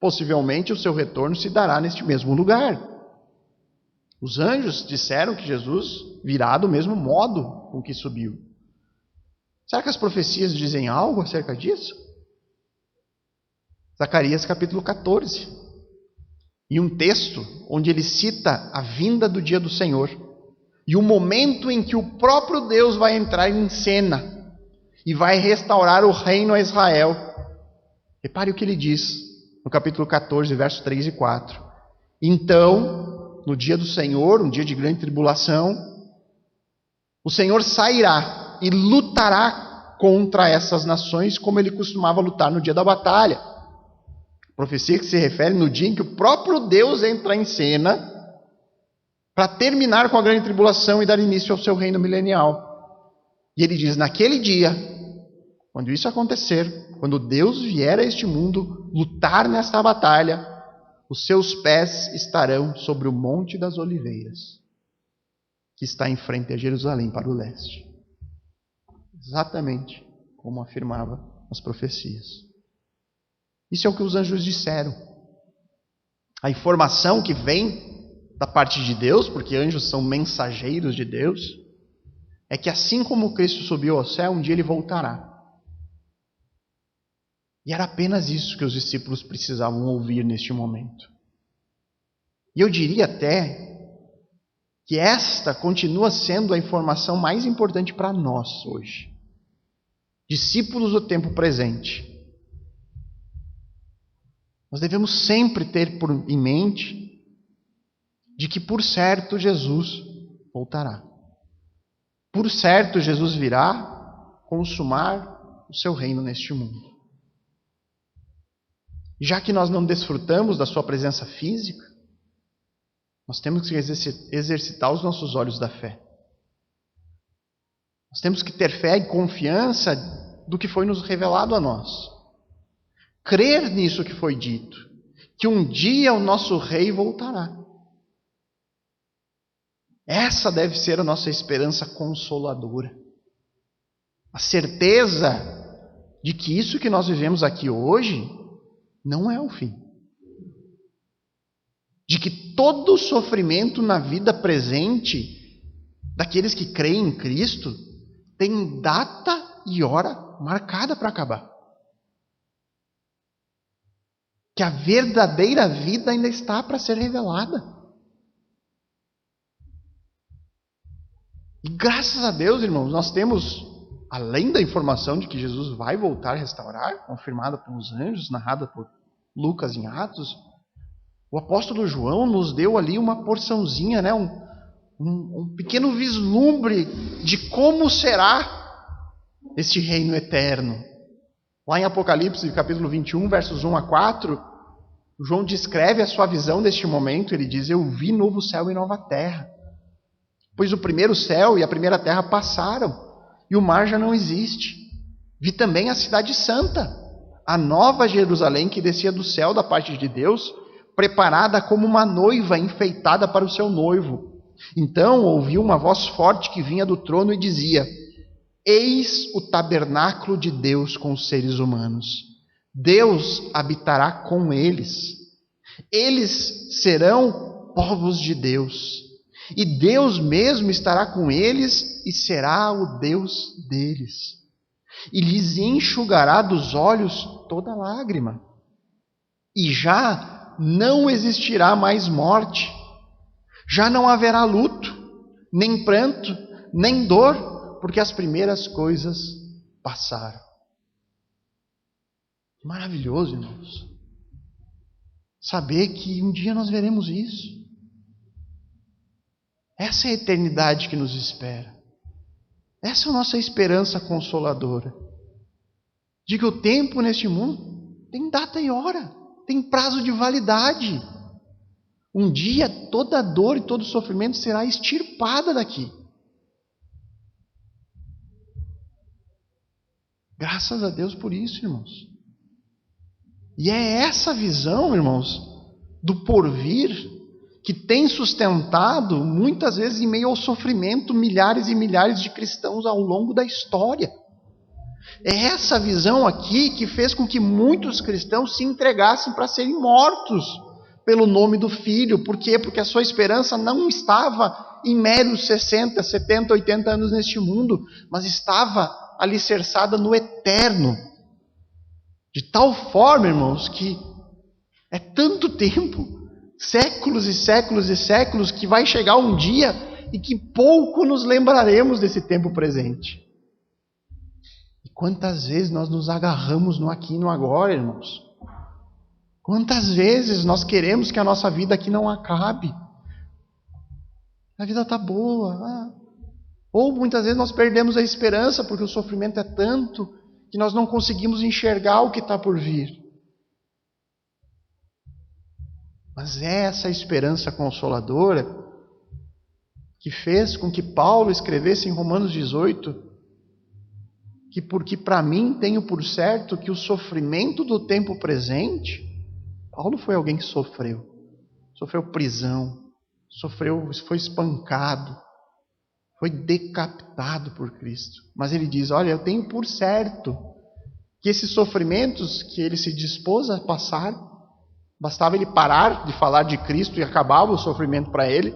Possivelmente o seu retorno se dará neste mesmo lugar. Os anjos disseram que Jesus virá do mesmo modo com que subiu. Será que as profecias dizem algo acerca disso? Zacarias capítulo 14. E um texto onde ele cita a vinda do dia do Senhor e o momento em que o próprio Deus vai entrar em cena e vai restaurar o reino a Israel. Repare o que ele diz no capítulo 14, versos 3 e 4. Então, no dia do Senhor, um dia de grande tribulação, o Senhor sairá e lutará contra essas nações como ele costumava lutar no dia da batalha. Profecia que se refere no dia em que o próprio Deus entra em cena para terminar com a grande tribulação e dar início ao seu reino milenial. E ele diz, naquele dia, quando isso acontecer, quando Deus vier a este mundo lutar nesta batalha, os seus pés estarão sobre o Monte das Oliveiras, que está em frente a Jerusalém para o leste. Exatamente como afirmava as profecias. Isso é o que os anjos disseram. A informação que vem da parte de Deus, porque anjos são mensageiros de Deus, é que assim como Cristo subiu ao céu, um dia ele voltará. E era apenas isso que os discípulos precisavam ouvir neste momento. E eu diria até que esta continua sendo a informação mais importante para nós hoje, discípulos do tempo presente. Nós devemos sempre ter em mente de que, por certo, Jesus voltará. Por certo, Jesus virá consumar o seu reino neste mundo. Já que nós não desfrutamos da sua presença física, nós temos que exercitar os nossos olhos da fé. Nós temos que ter fé e confiança do que foi nos revelado a nós. Crer nisso que foi dito, que um dia o nosso rei voltará. Essa deve ser a nossa esperança consoladora. A certeza de que isso que nós vivemos aqui hoje não é o fim. De que todo o sofrimento na vida presente daqueles que creem em Cristo tem data e hora marcada para acabar. Que a verdadeira vida ainda está para ser revelada. E graças a Deus, irmãos, nós temos, além da informação de que Jesus vai voltar a restaurar, confirmada pelos anjos, narrada por Lucas em Atos, o apóstolo João nos deu ali uma porçãozinha, né? um pequeno vislumbre de como será este reino eterno. Lá em Apocalipse, capítulo 21, versos 1 a 4, João descreve a sua visão deste momento. Ele diz: eu vi novo céu e nova terra, pois o primeiro céu e a primeira terra passaram, e o mar já não existe. Vi também a cidade santa, a nova Jerusalém, que descia do céu da parte de Deus, preparada como uma noiva enfeitada para o seu noivo. Então ouvi uma voz forte que vinha do trono e dizia: eis o tabernáculo de Deus com os seres humanos. Deus habitará com eles. Eles serão povos de Deus. E Deus mesmo estará com eles e será o Deus deles. E lhes enxugará dos olhos toda lágrima. E já não existirá mais morte. Já não haverá luto, nem pranto, nem dor, porque as primeiras coisas passaram. Maravilhoso, irmãos. Saber que um dia nós veremos isso. Essa é a eternidade que nos espera. Essa é a nossa esperança consoladora. De que o tempo neste mundo tem data e hora, tem prazo de validade. Um dia toda dor e todo sofrimento será extirpada daqui. Graças a Deus por isso, irmãos. E é essa visão, irmãos, do porvir que tem sustentado, muitas vezes em meio ao sofrimento, milhares e milhares de cristãos ao longo da história. É essa visão aqui que fez com que muitos cristãos se entregassem para serem mortos pelo nome do Filho. Por quê? Porque a sua esperança não estava em meros 60, 70, 80 anos neste mundo, mas estava alicerçada no eterno. De tal forma, irmãos, que é tanto tempo, séculos e séculos e séculos, que vai chegar um dia e que pouco nos lembraremos desse tempo presente. E quantas vezes nós nos agarramos no aqui e no agora, irmãos? Quantas vezes nós queremos que a nossa vida aqui não acabe? A vida está boa. Ou muitas vezes nós perdemos a esperança porque o sofrimento é tanto que nós não conseguimos enxergar o que está por vir. Mas é essa esperança consoladora que fez com que Paulo escrevesse em Romanos 18 que porque para mim tenho por certo que o sofrimento do tempo presente, Paulo foi alguém que sofreu prisão, foi espancado, foi decapitado por Cristo. Mas ele diz: olha, eu tenho por certo que esses sofrimentos que ele se dispôs a passar, bastava ele parar de falar de Cristo e acabava o sofrimento para ele.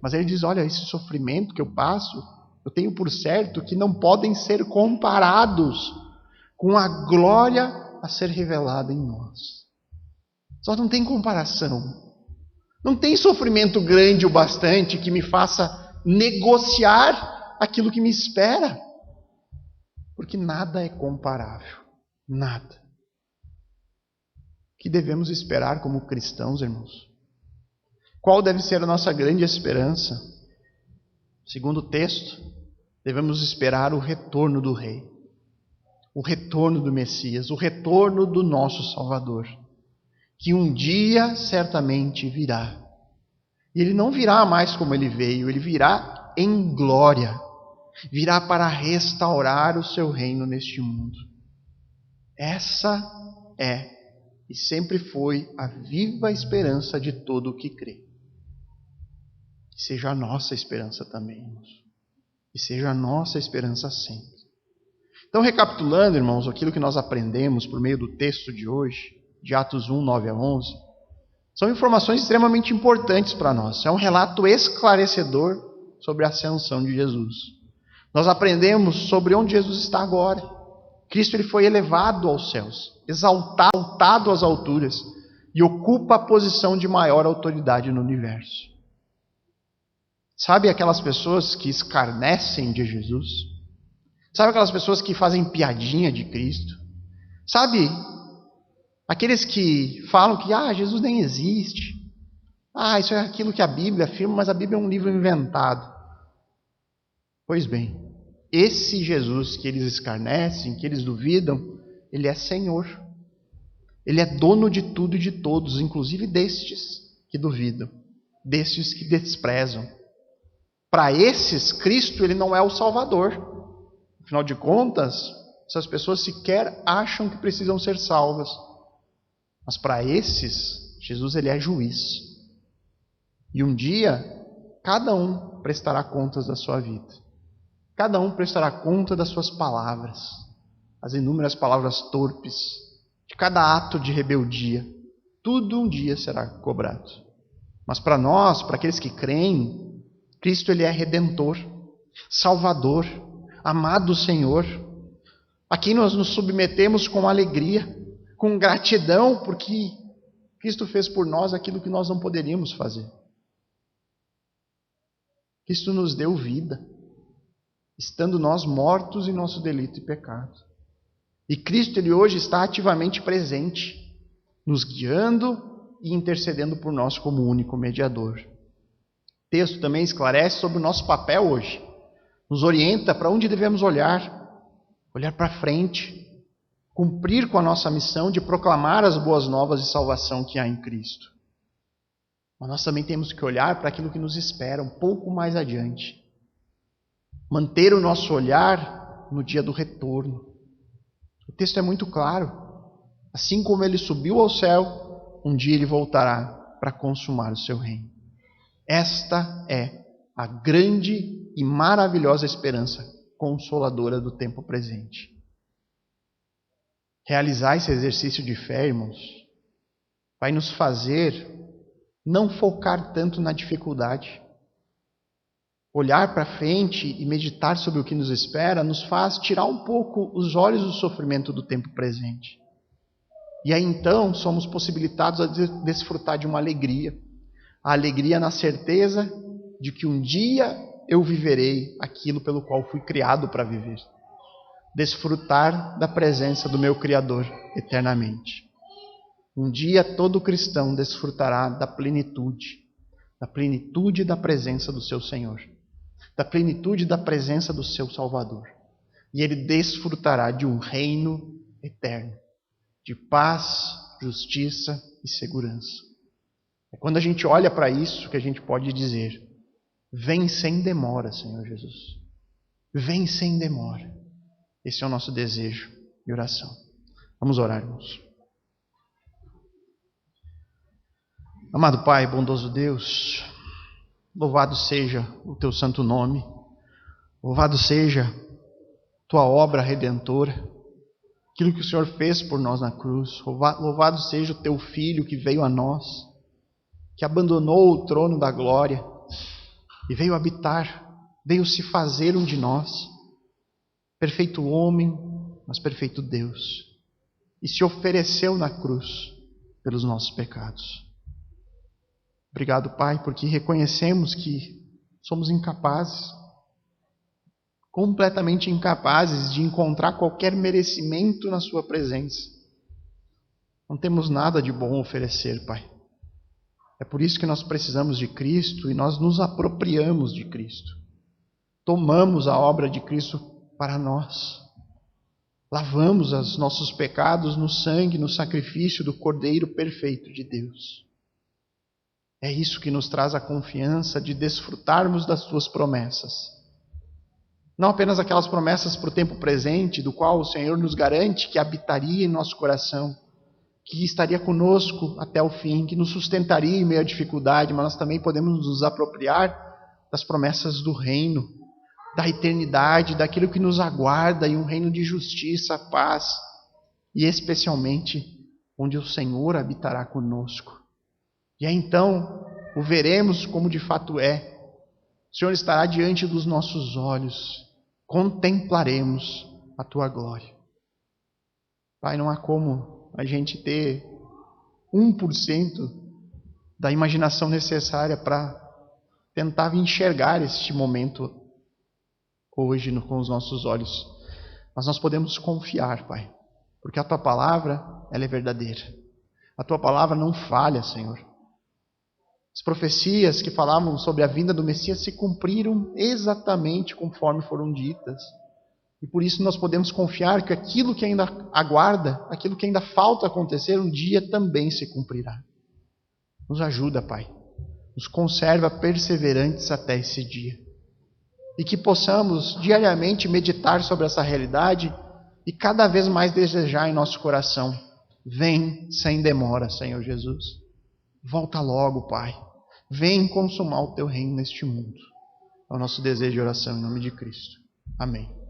Mas ele diz: olha, esse sofrimento que eu passo, eu tenho por certo que não podem ser comparados com a glória a ser revelada em nós. Só não tem comparação. Não tem sofrimento grande o bastante que me faça negociar aquilo que me espera. Porque nada é comparável. Nada. O que devemos esperar como cristãos, irmãos? Qual deve ser a nossa grande esperança? Segundo o texto, devemos esperar o retorno do Rei, o retorno do Messias, o retorno do nosso Salvador, que um dia certamente virá. E ele não virá mais como ele veio, ele virá em glória, virá para restaurar o seu reino neste mundo. Essa é e sempre foi a viva esperança de todo o que crê. Que seja a nossa esperança também, irmãos. Que seja a nossa esperança sempre. Então, recapitulando, irmãos, aquilo que nós aprendemos por meio do texto de hoje, de Atos 1, 9 a 11, são informações extremamente importantes para nós. É um relato esclarecedor sobre a ascensão de Jesus. Nós aprendemos sobre onde Jesus está agora. Cristo ele foi elevado aos céus, exaltado às alturas e ocupa a posição de maior autoridade no universo. Sabe aquelas pessoas que escarnecem de Jesus? Sabe aquelas pessoas que fazem piadinha de Cristo? Sabe aqueles que falam que Jesus nem existe? Isso é aquilo que a Bíblia afirma, mas a Bíblia é um livro inventado. Pois bem, esse Jesus que eles escarnecem, que eles duvidam, ele é Senhor. Ele é dono de tudo e de todos, inclusive destes que duvidam, destes que desprezam. Para esses, Cristo ele não é o Salvador. Afinal de contas, essas pessoas sequer acham que precisam ser salvas. Mas para esses, Jesus ele é juiz. E um dia, cada um prestará contas da sua vida. Cada um prestará conta das suas palavras, as inúmeras palavras torpes, de cada ato de rebeldia. Tudo um dia será cobrado. Mas para nós, para aqueles que creem, Cristo ele é Redentor, Salvador, amado Senhor, a quem nós nos submetemos com alegria, com gratidão, porque Cristo fez por nós aquilo que nós não poderíamos fazer. Cristo nos deu vida, estando nós mortos em nosso delito e pecado. E Cristo ele hoje está ativamente presente, nos guiando e intercedendo por nós como único mediador. O texto também esclarece sobre o nosso papel hoje. Nos orienta para onde devemos olhar para frente, cumprir com a nossa missão de proclamar as boas novas de salvação que há em Cristo. Mas nós também temos que olhar para aquilo que nos espera um pouco mais adiante. Manter o nosso olhar no dia do retorno. O texto é muito claro. Assim como ele subiu ao céu, um dia ele voltará para consumar o seu reino. Esta é a grande e maravilhosa esperança consoladora do tempo presente. Realizar esse exercício de fé, irmãos, vai nos fazer não focar tanto na dificuldade. Olhar para frente e meditar sobre o que nos espera nos faz tirar um pouco os olhos do sofrimento do tempo presente. E aí então somos possibilitados a desfrutar de uma alegria. A alegria na certeza de que um dia eu viverei aquilo pelo qual fui criado para viver. Desfrutar da presença do meu Criador eternamente. Um dia todo cristão desfrutará da plenitude da presença do seu Senhor, da plenitude da presença do seu Salvador. E ele desfrutará de um reino eterno, de paz, justiça e segurança. É quando a gente olha para isso que a gente pode dizer: vem sem demora, Senhor Jesus. Vem sem demora. Esse é o nosso desejo e oração. Vamos orar, irmãos. Amado Pai, bondoso Deus, louvado seja o Teu santo nome. Louvado seja Tua obra redentora, aquilo que o Senhor fez por nós na cruz. Louvado seja o Teu Filho que veio a nós, que abandonou o trono da glória e veio habitar, veio se fazer um de nós, perfeito homem, mas perfeito Deus, e se ofereceu na cruz pelos nossos pecados. Obrigado, Pai, porque reconhecemos que somos incapazes, completamente incapazes de encontrar qualquer merecimento na Sua presença. Não temos nada de bom a oferecer, Pai. É por isso que nós precisamos de Cristo e nós nos apropriamos de Cristo. Tomamos a obra de Cristo para nós. Lavamos os nossos pecados no sangue, no sacrifício do Cordeiro perfeito de Deus. É isso que nos traz a confiança de desfrutarmos das Tuas promessas. Não apenas aquelas promessas para o tempo presente, do qual o Senhor nos garante que habitaria em nosso coração, que estaria conosco até o fim, que nos sustentaria em meio à dificuldade, mas nós também podemos nos apropriar das promessas do reino, da eternidade, daquilo que nos aguarda, e um reino de justiça, paz, e especialmente onde o Senhor habitará conosco. E aí então o veremos como de fato é. O Senhor estará diante dos nossos olhos, contemplaremos a tua glória. Pai, não há como a gente ter 1% da imaginação necessária para tentar enxergar este momento hoje com os nossos olhos. Mas nós podemos confiar, Pai, porque a tua palavra, ela é verdadeira. A tua palavra não falha, Senhor. As profecias que falavam sobre a vinda do Messias se cumpriram exatamente conforme foram ditas. E por isso nós podemos confiar que aquilo que ainda aguarda, aquilo que ainda falta acontecer, um dia também se cumprirá. Nos ajuda, Pai. Nos conserva perseverantes até esse dia. E que possamos diariamente meditar sobre essa realidade e cada vez mais desejar em nosso coração: vem sem demora, Senhor Jesus. Volta logo, Pai. Vem consumar o teu reino neste mundo. É o nosso desejo de oração em nome de Cristo. Amém.